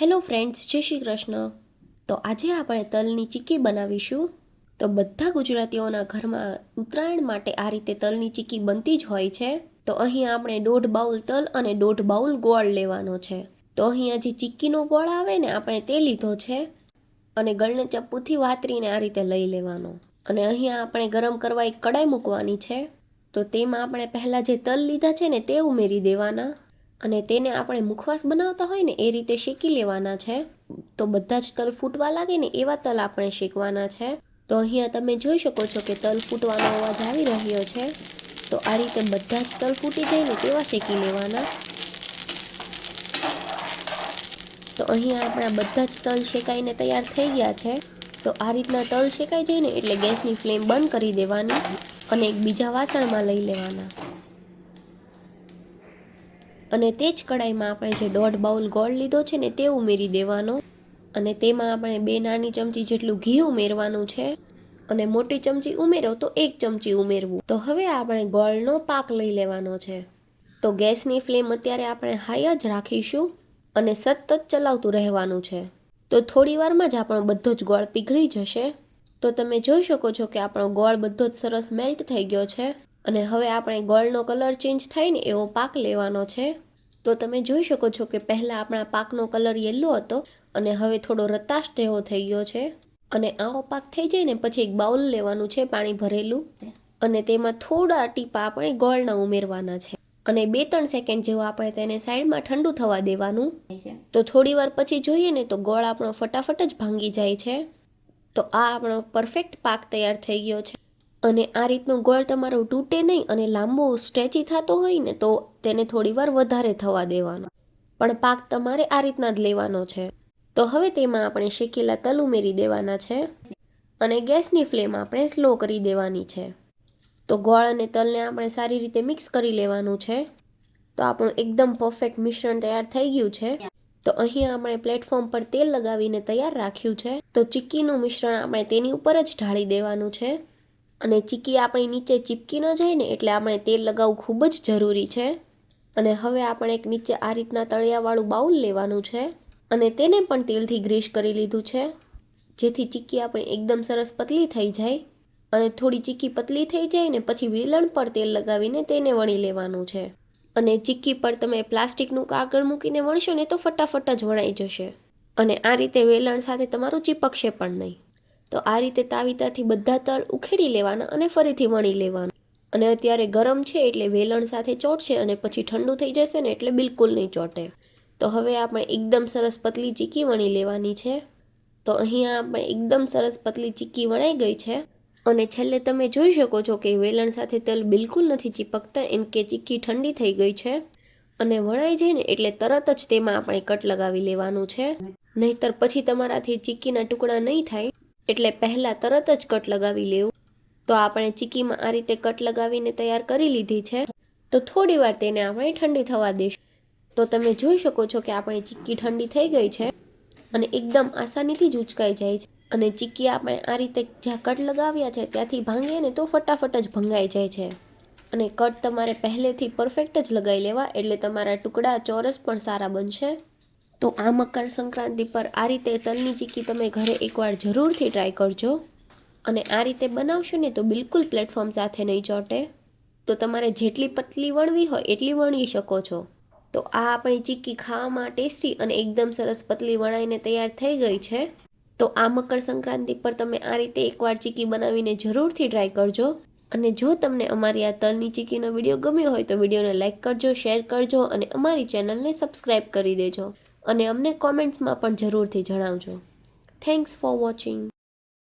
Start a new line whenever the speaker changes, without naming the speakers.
Hello friends, જય શ્રી કૃષ્ણ. તો આજે આપણે તલની ચીક્કી બનાવીશું. તો બધા ગુજરાતીઓના ઘરમાં ઉત્તરાયણ માટે આ રીતે તલની ચીક્કી બનતી જ હોય છે. તો અહીં આપણે 1.5 બાઉલ તલ અને 1.5 બાઉલ ગોળ લેવાનો છે. તો અહીં જે ચીક્કીનો ગોળ આવે ને આપણે તે લીધો છે અને ગળને ચપ્પુથી વાતરીને આ રીતે લઈ લેવાનો. અને અહીં આપણે ગરમ કરવા એક કડાઈ મૂકવાની છે. તો તેમાં આપણે પહેલાં જે તલ લીધા છે ને તે ઉમેરી દેવાના અને તેને આપણે મુખવાસ બનાવતા હોય ને એ રીતે શેકી લેવાના છે. તો બધા જ તલ ફૂટવા લાગે ને એવા તલ આપણે શેકવાના છે. તો અહીંયા તમે જોઈ શકો છો કે તલ ફૂટવાનો અવાજ આવી રહ્યો છે. તો આ રીતે બધા જ તલ ફૂટી જાય ને તેવા શેકી લેવાના. તો અહીંયા આપણા બધા જ તલ શેકાઈને તૈયાર થઈ ગયા છે. તો આ રીતના તલ શેકાઈ જાય ને એટલે ગેસની ફ્લેમ બંધ કરી દેવાની અને એક બીજા વાસણમાં લઈ લેવાના. અને તે જ કડાઈમાં આપણે જે 1.5 બાઉલ ગોળ લીધો છે ને તે ઉમેરી દેવાનો અને તેમાં આપણે 2 નાની ચમચી જેટલું ઘી ઉમેરવાનું છે અને મોટી ચમચી ઉમેરો તો 1 ચમચી ઉમેરવું. તો હવે આપણે ગોળનો પાક લઈ લેવાનો છે. તો ગેસની ફ્લેમ અત્યારે આપણે હાઈ જ રાખીશું અને સતત ચલાવતું રહેવાનું છે. તો થોડી વારમાં જ આપણો બધો જ ગોળ પીગળી જશે. તો તમે જોઈ શકો છો કે આપણો ગોળ બધો જ સરસ મેલ્ટ થઈ ગયો છે અને હવે આપણે ગોળનો કલર ચેન્જ થાય ને એવો પાક લેવાનો છે. તો તમે જોઈ શકો છો કે પહેલાં આપણા પાકનો કલર યલો હતો અને હવે થોડો રતાશ જેવો થઈ ગયો છે. અને આવો પાક થઈ જાય ને પછી એક બાઉલ લેવાનું છે પાણી ભરેલું અને તેમાં થોડા ટીપા આપણે ગોળના ઉમેરવાના છે અને 2-3 સેકન્ડ જેવું આપણે તેને સાઈડમાં ઠંડુ થવા દેવાનું. તો થોડી વાર પછી જોઈએ ને તો ગોળ આપણો ફટાફટ જ ભાંગી જાય છે. તો આ આપણો પરફેક્ટ પાક તૈયાર થઈ ગયો છે. અને આ રીતનો ગોળ તમારો તૂટે નહીં અને લાંબો સ્ટ્રેચી થતો હોય ને તો તેને થોડીવાર વધારે થવા દેવાનો. પણ પાક તમારે આ રીતના જ લેવાનો છે. તો હવે તેમાં આપણે શેકેલા તલ ઉમેરી દેવાના છે અને ગેસની ફ્લેમ આપણે સ્લો કરી દેવાની છે. તો ગોળ અને તલને આપણે સારી રીતે મિક્સ કરી લેવાનું છે. તો આપણું એકદમ પરફેક્ટ મિશ્રણ તૈયાર થઈ ગયું છે. તો અહીં આપણે પ્લેટફોર્મ પર તેલ લગાવીને તૈયાર રાખ્યું છે. તો ચીક્કીનું મિશ્રણ આપણે તેની ઉપર જ ઢાળી દેવાનું છે અને ચીક્કી આપણી નીચે ચીપકી ન જાય ને એટલે આપણે તેલ લગાવવું ખૂબ જ જરૂરી છે. અને હવે આપણે એક નીચે આ રીતના તળિયાવાળું બાઉલ લેવાનું છે અને તેને પણ તેલથી ગ્રીસ કરી લીધું છે જેથી ચીક્કી આપણી એકદમ સરસ પતલી થઈ જાય. અને થોડી ચીક્કી પતલી થઈ જાય ને પછી વેલણ પર તેલ લગાવીને તેને વણી લેવાનું છે. અને ચીક્કી પર તમે પ્લાસ્ટિકનું કાગળ મૂકીને વણશો ને તો ફટાફટ જ વણાઈ જશે અને આ રીતે વેલણ સાથે તમારું ચીપકશે પણ નહીં. તો આ રીતે તાવીતાથી બધા તલ ઉખેડી લેવાના અને ફરીથી વણી લેવાનું. અને અત્યારે ગરમ છે એટલે વેલણ સાથે ચોંટશે અને પછી ઠંડુ થઈ જશે ને એટલે બિલકુલ નહીં ચોંટે. તો હવે આપણે એકદમ સરસ પતલી ચીક્કી વણી લેવાની છે. તો અહીંયા આપણે એકદમ સરસ પતલી ચીક્કી વણાઈ ગઈ છે અને છેલ્લે તમે જોઈ શકો છો કે વેલણ સાથે તલ બિલકુલ નથી ચીપકતા એમ કે ચીક્કી ઠંડી થઈ ગઈ છે. અને વણાઈ જાય ને એટલે તરત જ તેમાં આપણે કટ લગાવી લેવાનું છે. નહીંતર પછી તમારાથી ચીક્કીના ટુકડા નહીં થાય એટલે પહેલાં તરત જ કટ લગાવી લેવું. તો આપણે ચીક્કીમાં આ રીતે કટ લગાવીને તૈયાર કરી લીધી છે. તો થોડી વાર તેને આપણે ઠંડી થવા દઈશું. તો તમે જોઈ શકો છો કે આપણી ચીક્કી ઠંડી થઈ ગઈ છે અને એકદમ આસાનીથી જ ઉચકાઈ જાય છે. અને ચીક્કી આપણે આ રીતે જ્યાં કટ લગાવ્યા છે ત્યાંથી ભાંગીએ ને તો ફટાફટ જ ભંગાઈ જાય છે. અને કટ તમારે પહેલેથી પરફેક્ટ જ લગાવી લેવા એટલે તમારા ટુકડા ચોરસ પણ સારા બનશે. તો આ મકર સંક્રાંતિ પર આ રીતે તલની ચીક્કી તમે ઘરે એકવાર જરૂરથી ટ્રાય કરજો અને આ રીતે બનાવશો ને તો બિલકુલ પ્લેટફોર્મ સાથે નહીં ચોંટે. તો તમારે જેટલી પતલી વણવી હોય એટલી વણી શકો છો. તો આ આપણી ચીક્કી ખાવામાં ટેસ્ટી અને એકદમ સરસ પતલી વણાઈને તૈયાર થઈ ગઈ છે. તો આ મકર સંક્રાંતિ પર તમે આ રીતે એકવાર ચીક્કી બનાવીને જરૂરથી ટ્રાય કરજો. અને જો તમને અમારી આ તલની ચીક્કીનો વિડીયો ગમ્યો હોય તો વિડીયોને લાઇક કરજો, શેર કરજો અને અમારી ચેનલને સબસ્ક્રાઈબ કરી દેજો અને અમને કોમેન્ટ્સમાં પણ જરૂરથી જણાવજો. Thanks for watching.